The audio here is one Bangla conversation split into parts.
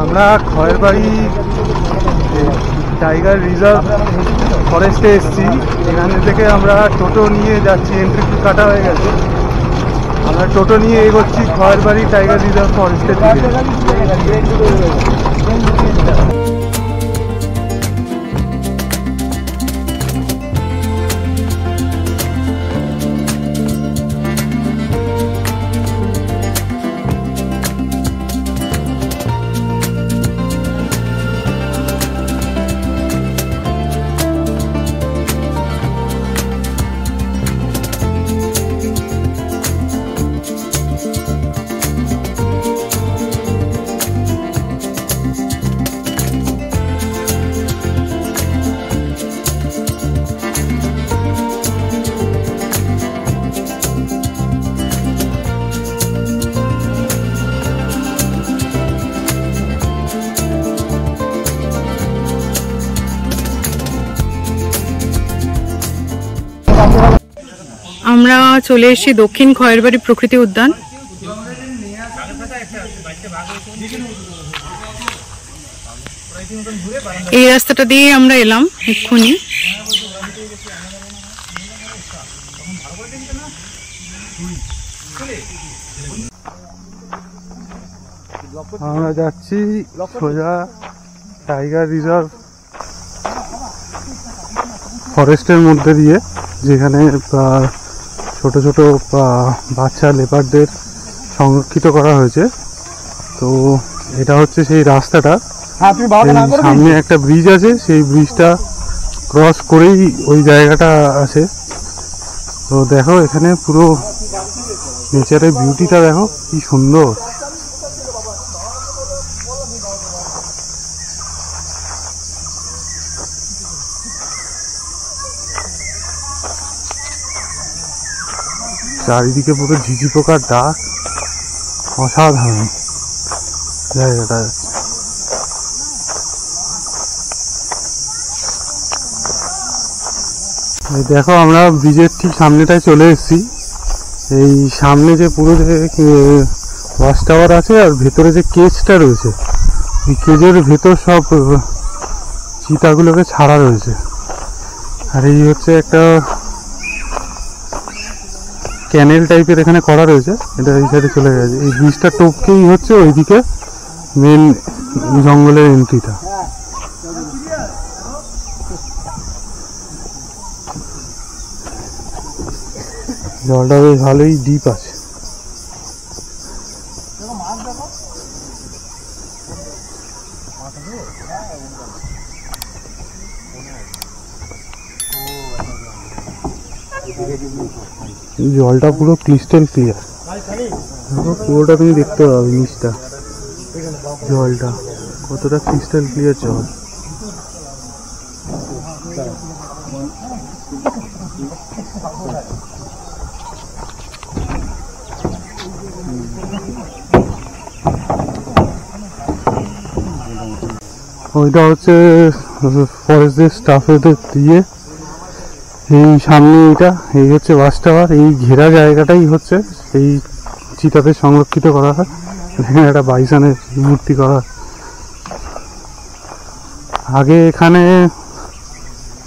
আমরা খয়েরবাড়ি টাইগার রিজার্ভ ফরেস্টে এসেছি। এখানে থেকে আমরা টোটো নিয়ে যাচ্ছি, এন্ট্রি ফি কাটা হয়ে গেছে। আমরা টোটো নিয়ে এগোচ্ছি খয়েরবাড়ি টাইগার রিজার্ভ ফরেস্টের দিকে। আমরা চলে এসেছি দক্ষিণ খয়েরবাড়ি প্রকৃতি উদ্যান। এই রাস্তাটা দিয়ে আমরা এলাম এক্ষুনি। আমরা যাচ্ছি সোজা টাইগার রিজার্ভ ফরেস্টের মধ্যে দিয়ে, যেখানে ছোট ছোট বাচ্চা লেপারদের সংরক্ষিত করা হয়েছে। তো এটা হচ্ছে সেই রাস্তাটা। সামনে একটা ব্রিজ আছে, সেই ব্রিজটা ক্রস করেই ওই জায়গাটা আছে। তো দেখো এখানে পুরো নেচারের বিউটিটা দেখো কি সুন্দর। চারিদিকে পুরো ঝিঝি পোকার ডাক, অসাধারণ জায়গাটা। এই দেখো আমরা ব্রিজের ঠিক সামনেটায় চলে এসেছি। এই সামনে যে পুরো যে ওয়াচ টাওয়ার আছে আর ভেতরে যে কেজটা রয়েছে, এই কেজের ভেতর সব চিতাগুলোকে ছাড়া রয়েছে। আর এই হচ্ছে একটা ক্যানেল টাইপের এখানে করা রয়েছে, এটা এই সাইডে চলে গেছে। এই ব্রিজটা টপকেই হচ্ছে ওইদিকে মেন জঙ্গলের এন্ট্রিটা। জলটা বেশ ভালোই ডিপ আছে। জলটা পুরো ক্রিস্টাল ক্লিয়ার, পুরোটা তুমি দেখতে পাবে নিচটা, জলটা কতটা ক্রিস্টাল ক্লিয়ার জল। ওইটা হচ্ছে ফরেস্টের স্টাফেদের দিয়ে এই সামনে, এটা এই হচ্ছে ওয়াচ টাওয়ার। এই ঘেরা জায়গাটাই হচ্ছে সেই চিতাদের সংরক্ষিত করা হয়। এখানে একটা বাইসনের মূর্তি করা। আগে এখানে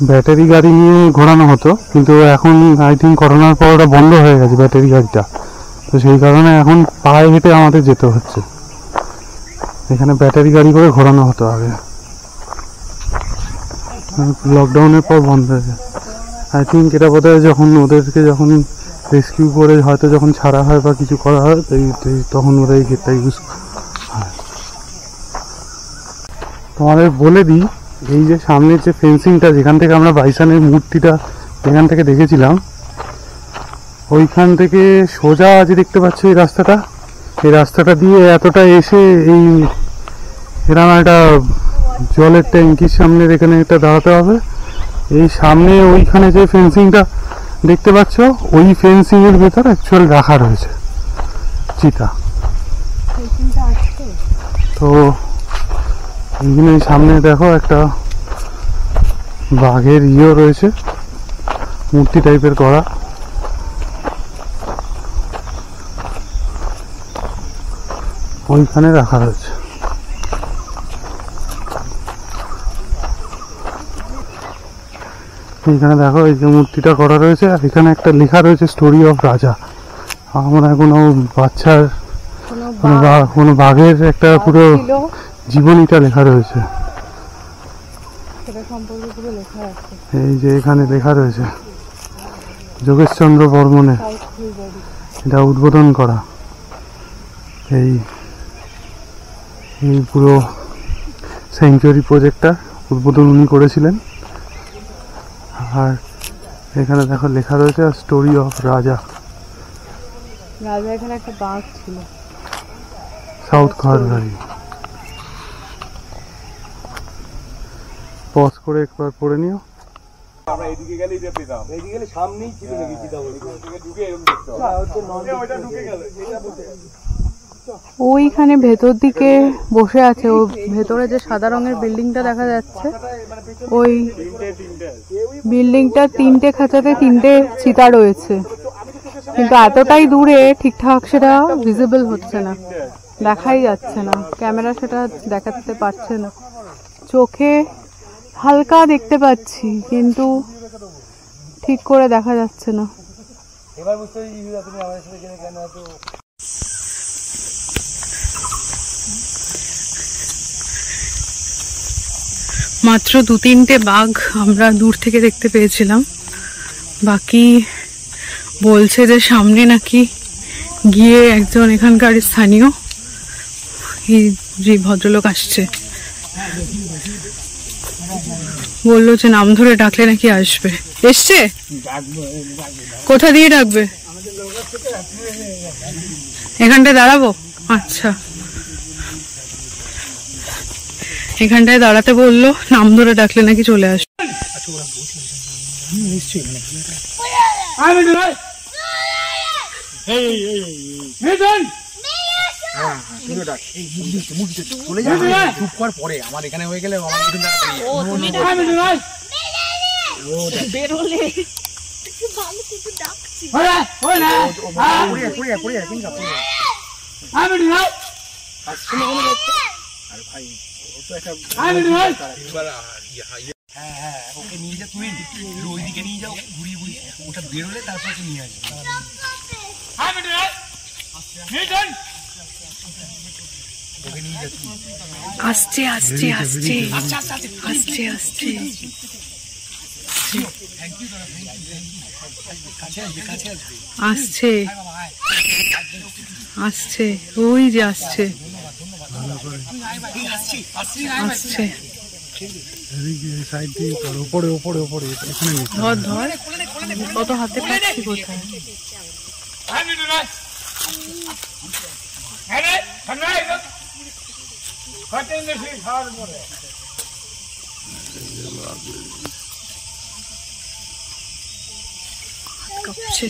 ব্যাটারি গাড়ি নিয়ে ঘোরানো হতো, কিন্তু এখন আই থিঙ্ক করোনার পর ওটা বন্ধ হয়ে গেছে ব্যাটারি গাড়িটা। তো সেই কারণে এখন পায়ে হেঁটে আমাদের যেতে হচ্ছে। এখানে ব্যাটারি গাড়ি করে ঘোরানো হতো আগে, লকডাউনের পর বন্ধ হয়ে যায়। আই থিঙ্ক এটা বোধহয় যখন ওদেরকে যখন রেস্কিউ করে হয়তো যখন ছাড়া হয় বা কিছু করা হয়, তখন ওরা এই গেটটা ইউজ হয়। তোমাদের বলে দিই, এই যে সামনের যে ফেন্সিংটা, যেখান থেকে আমরা বাইসনের মূর্তিটা যেখান থেকে দেখেছিলাম, ওইখান থেকে সোজা যে দেখতে পাচ্ছ এই রাস্তাটা, এই রাস্তাটা দিয়ে এতটা এসে এই এরকম একটা জলের ট্যাঙ্কির সামনে এখানে একটা দাঁড়াতে হবে। এই সামনে ওইখানে যে ফেন্সিংটা দেখতে পাচ্ছ, ওই ফেন্সিং এর ভেতর অ্যাকচুয়াল রাখা রয়েছে চিতা। তো এইখানে সামনে দেখো একটা বাঘের ইয়ে রয়েছে, মূর্তি টাইপের করা। ওইখানে রাখা রয়েছে। এইখানে দেখো এই যে মূর্তিটা করা রয়েছে, আর এখানে একটা লেখা রয়েছে স্টোরি অফ রাজা। আমরা কোনো বাচ্চার কোনো বাঘের একটা পুরো জীবনীটা লেখা রয়েছে। এই যে এখানে লেখা রয়েছে যোগেশচন্দ্র বর্মনের, এটা উদ্বোধন করা। এই এই পুরো স্যাংচুয়ারি প্রজেক্টটা উদ্বোধন উনি করেছিলেন। আর এখানে দেখো লেখা রয়েছে স্টোরি অফ রাজা। রাজা এখানে একটা বাঘ ছিল। সাউথ ঘরবাড়ি। পজ করে একবার পড়ে নিও। আমরা এদিকে গেলেই পেতাম, এদিকে গেলে সামনেই ছিল নাকি চিন্তা করে ঢুকে এরকম দেখতে হবে, ওইটা ঢুকে গেল এটা বলতে। ওইখানে ভেতর দিকে বসে আছে, ও ভেতরে যে সাদা রঙের বিল্ডিংটা দেখা যাচ্ছে, ওই বিল্ডিংটা 3টে খাঁচাতে 3টে চিতা রয়েছে, কিন্তু এতটাই দূরে ঠিকঠাক সেটা ভিজিবল হচ্ছে না, দেখাই যাচ্ছে না, ক্যামেরা সেটা দেখাতে পারছে না। চোখে হালকা দেখতে পাচ্ছি কিন্তু ঠিক করে দেখা যাচ্ছে না। এবার বুঝতে পারছি তুমি আমাদের সাথে কেন এত মাত্র 2-3টে বাঘ আমরা দূর থেকে দেখতে পেয়েছিলাম, বাকি বলছে যে সামনে নাকি গিয়ে একজন এখানকার স্থানীয় এই যে ভদ্রলোক আসছে, বললো যে নাম ধরে ডাকলে নাকি আসবে। এসছে? কোথা দিয়ে ডাকবে? এখানটায় দাঁড়াবো? আচ্ছা, এখানটায় দাঁড়াতে বললো, নাম ধরে ডাকলে নাকি চলে আসবে। চুপ কর, পরে আমার এখানে হয়ে গেলে ওকে নিয়ে যা, তুই ওইদিকে নিয়ে যাও, ঘুরিয়ে ঘুরিয়ে ওটা বেরোলে তারপর নিয়ে আসবে। আসছে আসছে আসছে আসছে আসছে আসছে আসছে, ওই যে আসছে আসছে। উপরে উপরে উপরে ধর ধর, কত হাতে পাচ্ছি কোথায়। কাঁপছে।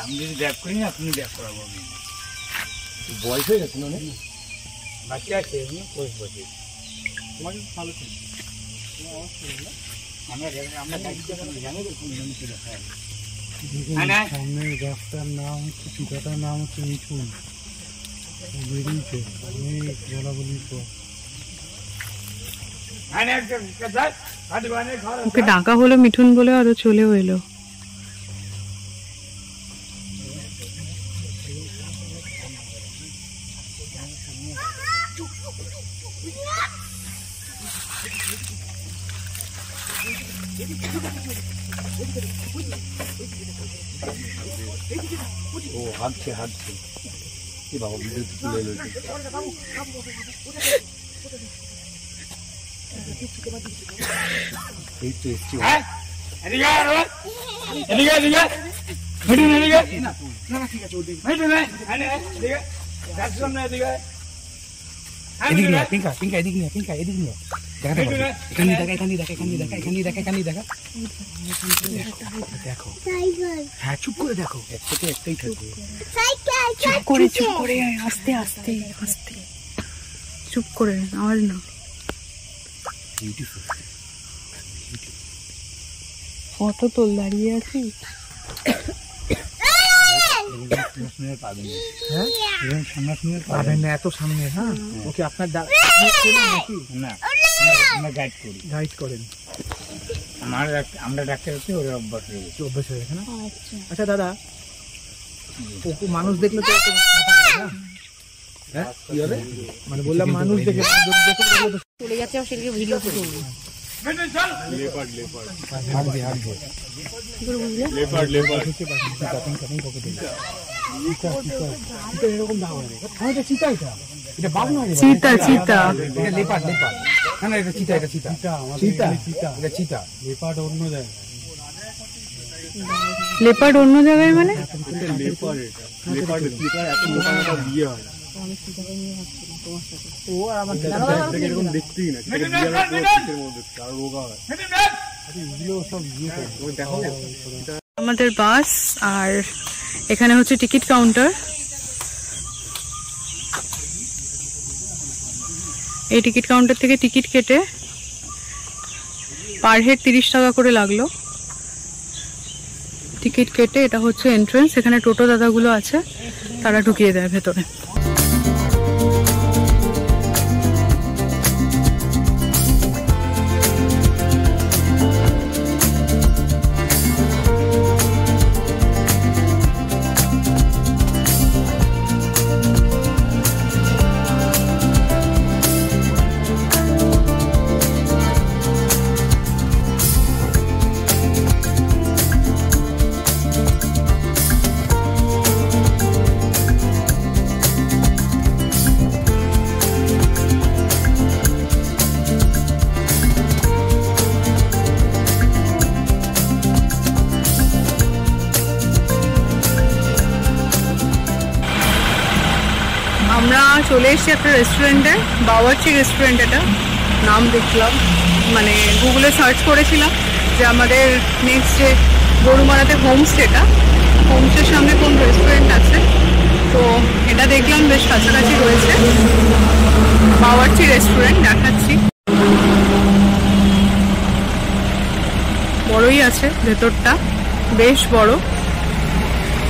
আমি যদি ব্যাক করি না, আপনি ব্যাক করাবো। আমি বয়স হয়ে গেছে, মানে বাচ্চা আছে 5 বছর। তোমার ভালো ছিল, সামনে গাছটার নাম হচ্ছে, পিতাটার নাম হচ্ছে মিঠুন, বেরিয়েছে অনেক বলা বলি পর। ওকে ডাকা হলো মিঠুন বলে, আরো চলেও এলো। ও হাঁটছে হাঁটছে, কি বাবা ভিডিও তুলে এলো। এই তো এসছি। হেঁটে নে এদিকে। না ঠিক আছে ওদিকে হেঁটে নে এদিকে গাছের সামনে এদিকে এদিকে নিয়ে পিঙ্কা পিঙ্কা এদিকে নিয়ে পিঙ্কা এদিকে নিয়ে দেখা দেখো এখানে দেখা এখানে দেখা এখানে দেখা এখানে দেখা এখানে দেখা দেখো হ্যাঁ চুপ করে দেখো একটা তো একটাই থাকবে চুপ করে আস্তে আস্তে আস্তে চুপ করে আওয়াজ না বিউটিফুল ফটো তোল দাঁড়িয়ে আছি পাবেন না এত সামনে হ্যাঁ ওকে আপনার নাকি না আমরা গাইড করেন আমরা ডাক্তার হচ্ছে ওর অভ্যাস হয়ে গেছে অভ্যাস হয়ে গেছে না আচ্ছা দাদা ওকে মানুষ দেখলে তো হ্যাঁ কি হবে মানে বললাম মানুষ দেখে চলে যাচ্ছে আর সেদিকে ভিডিও করবো চিতা চিতা লেপার্ড অন্য জায়গায় মানে আমাদের বাস আর এখানে হচ্ছে টিকিট কাউন্টার এই টিকিট কাউন্টার থেকে টিকিট কেটে পার হেড 30 টাকা করে লাগলো টিকিট কেটে এটা হচ্ছে এন্ট্রান্স এখানে টোটো দাদাগুলো আছে তারা ঢুকিয়ে দেয় ভেতরে আমরা চলে এসেছি একটা রেস্টুরেন্টে বাওয়ার্চি রেস্টুরেন্ট এটা নাম দেখলাম মানে গুগলে সার্চ করেছিলাম যে আমাদের নেক্সট যে গরুমারাতে হোমস্টেটা হোমস্টের সামনে কোন রেস্টুরেন্ট আছে তো এটা দেখলাম বেশ কাছাকাছি রয়েছে বাওয়ার্চি রেস্টুরেন্ট দেখাচ্ছি বড়ই আছে ভেতরটা বেশ বড়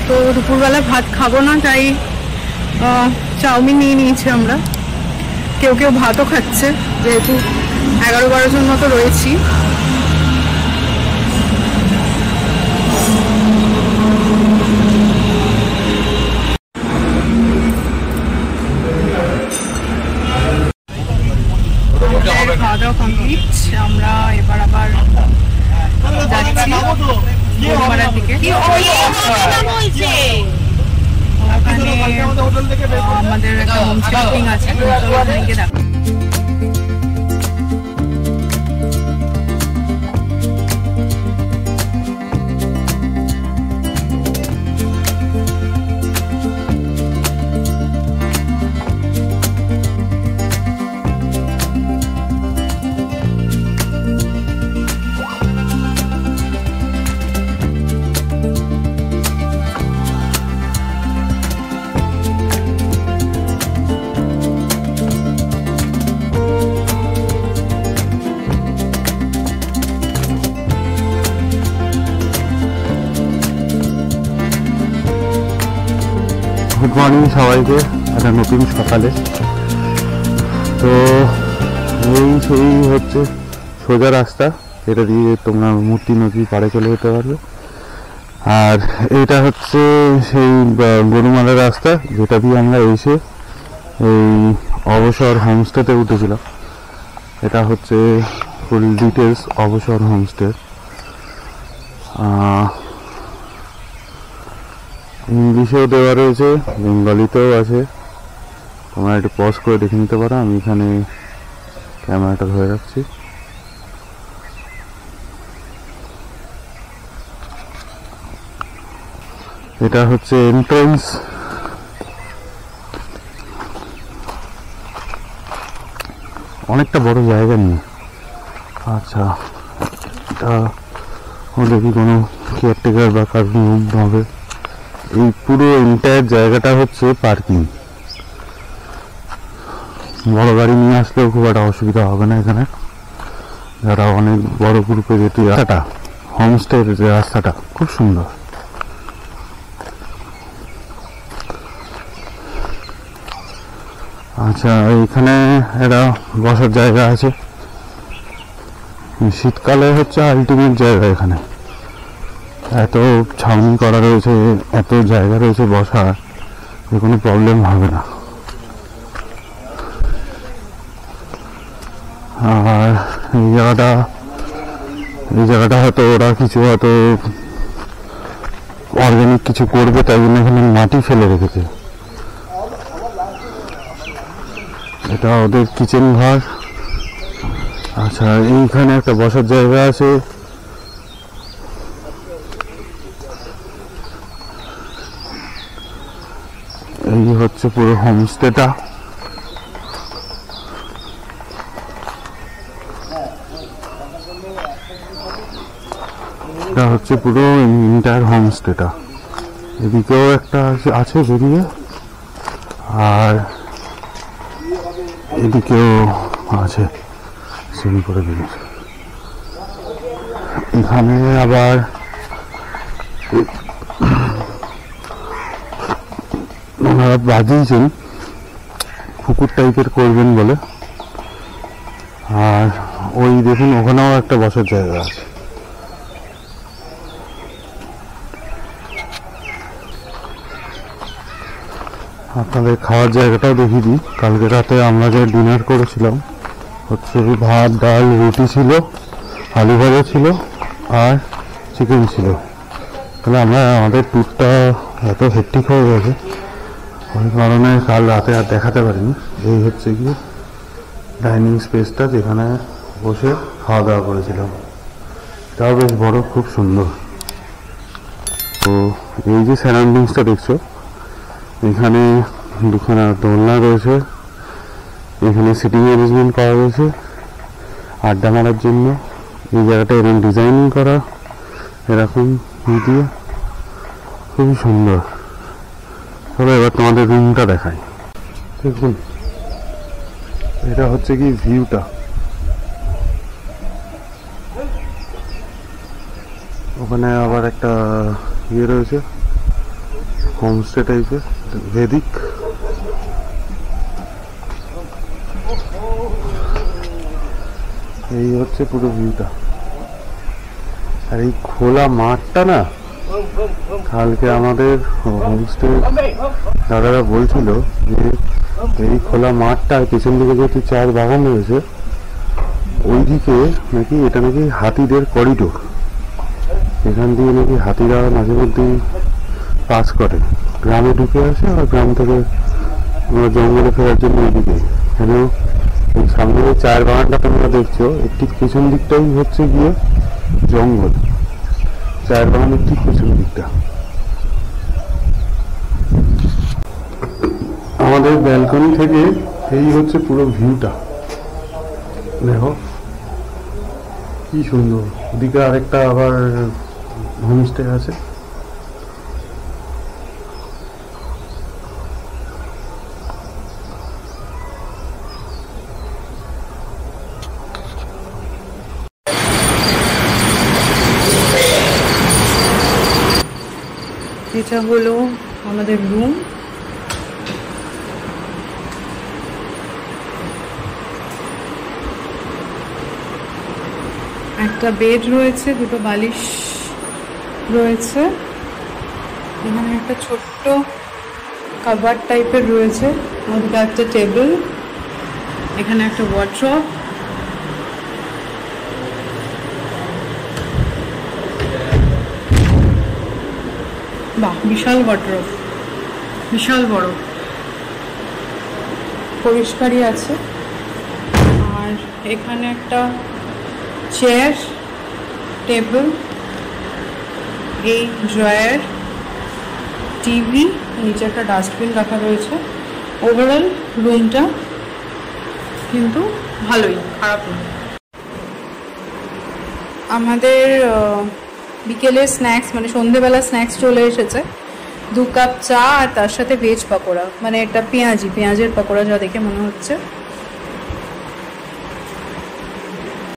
তো দুপুরবেলা ভাত খাবো না তাই চাউমিন নিয়ে নিয়েছি আমরা কেউ কেউ ভাতও খাচ্ছে যেহেতু 11-12 জন মতো রয়েছি খাওয়া দাওয়া কমপ্লিট আমরা এবার আবার যাচ্ছি গরুমারার দিকে আমাদের একটা হোমস্টে বুকিং আছে ওখানে গিয়ে দেখো গুড মর্নিং সবাইকে একটা নতুন সকালে তো এই সেই হচ্ছে সোজা রাস্তা এটা দিয়ে তোমরা মূর্তি নদীর পাড়ে চলে যেতে পারবে আর এটা হচ্ছে সেই গরুমারা রাস্তা যেটা দিয়ে আমরা এসে এই অবসর হোমস্টেতে উঠেছিলাম এটা হচ্ছে ফুল ডিটেলস অবসর হোমস্টে ইংলিশেও দেওয়া রয়েছে বেঙ্গলিতেও আছে তোমরা একটু পজ করে দেখে নিতে পারো আমি এখানে ক্যামেরাটা ধরে রাখছি এটা হচ্ছে এন্ট্রান্স। অনেকটা বড় জায়গা নিয়ে। আচ্ছা, এটা দেখি কোনো কেয়ারটেকার বা কারণ হবে। এই পুরো এন্টায়ার জায়গাটা হচ্ছে পার্কিং। বড় গাড়ি নিয়ে আসলেও খুব একটা অসুবিধা হবে না এখানে। যারা অনেক বড় গ্রুপে যেতে রাস্তাটা, হোমস্টের যে রাস্তাটা খুব সুন্দর। আচ্ছা, এইখানে একটা বসার জায়গা আছে। শীতকালে হচ্ছে আলটিমেট জায়গা। এখানে এত ছাউনি করা রয়েছে, এত জায়গা রয়েছে বসার, কোনো প্রবলেম হবে না। আর এই জায়গাটা হয়তো ওরা কিছু হয়তো অর্গানিক কিছু করবে, তাই জন্য এখানে মাটি ফেলে রেখেছে। এটা ওদের কিচেন ঘর। আচ্ছা, এইখানে একটা বসার জায়গা আছে। এই হচ্ছে পুরো হোমস্টেটা। এটা হচ্ছে পুরো এন্টায়ার হোমস্টেটা। এদিকেও একটা আছে বেরিয়ে, আর এদিকেও আছে সিঁড়ি করে বেরিয়েছে। এখানে আবার ওনারা বাজিয়েছেন পুকুর টাইপের করবেন বলে। আর ওই দেখুন ওখানেও একটা বসার জায়গা আছে। আপনাদের খাওয়ার জায়গাটাও দেখিয়ে দিই। কালকে রাতে আমরা যে ডিনার করেছিলাম হচ্ছে ভাত, ডাল, রুটি ছিল, আলু ভাজা ছিল, আর চিকেন ছিল। তাহলে আমাদের ট্যুরটা এত হেক্টিক হয়ে গেছে, ওই কারণে কাল রাতে আর দেখাতে পারিনি। এই হচ্ছে গিয়ে ডাইনিং স্পেসটা, যেখানে বসে খাওয়া দাওয়া করেছিলাম। এটাও বেশ বড়, খুব সুন্দর। তো এই যে সারাউন্ডিংসটা দেখছো, এখানে দুখানা দোলনা রয়েছে, এখানে সিটিং অ্যারেঞ্জমেন্ট করা রয়েছে আড্ডা মারার জন্য। এই জায়গাটা এরকম ডিজাইনিং করা, এরকম দিয়ে খুবই সুন্দর। চলো এবার তোমাদের রুমটা দেখাই। দেখুন, এটা হচ্ছে কি ভিউটা। ওখানে আবার একটা ইয়ে রয়েছে, হোমস্টে টাইপের, ভেদিক। এই হচ্ছে পুরো ভিউটা। আর এই খোলা মাঠটা না, কালকে আমাদের হোমস্টে দাদারা বলছিল যে এই খোলা মাঠটা পেছন দিকে যেহেতু চায়ের বাগান রয়েছে, ওইদিকে নাকি এটা নাকি হাতিদের করিডোর। এখান দিয়ে নাকি হাতিরা মাঝে মধ্যেই পাস করে, গ্রামে ঢুকে আসে, আর গ্রাম থেকে জঙ্গলে ফেরার জন্য এইদিকে। কেন এই সামনে যে চায়ের বাগানটা তোমরা দেখছো, এর ঠিক পেছন দিকটাই হচ্ছে গিয়ে জঙ্গল। চায়ের বাগানের ঠিক পেছন দিকটা। আমাদের ব্যালকনি থেকে এই হচ্ছে পুরো ভিউটা। দেখো কি সুন্দর। ওদিকে আরেকটা আবার হোমস্টে আছে। এটা হলো আমাদের রুম। একটা বেড রয়েছে, দুটো বালিশ রয়েছে, এখানে একটা ছোট্ট কাভার টাইপের রয়েছে, ওদিকে একটা টেবিল, এখানে একটা ওয়ার্ড্রপ, বাহ বিশাল ওয়ার্ড্রপ, বিশাল বড়, পরিষ্কারই আছে। আর এখানে একটা চেয়ার, টেবিল, এই ড্রয়ার, টিভি, নিচে একটা ডাস্টবিন রাখা রয়েছে। ওভারঅল রুমটা কিন্তু ভালোই, খারাপ নয়। আমাদের বিকেলের স্ন্যাক্স মানে সন্ধেবেলা স্ন্যাক্স চলে এসেছে। 2 কাপ চা আর তার সাথে ভেজ পকোড়া, মানে একটা পেঁয়াজের পকোড়া যা দেখে মনে হচ্ছে।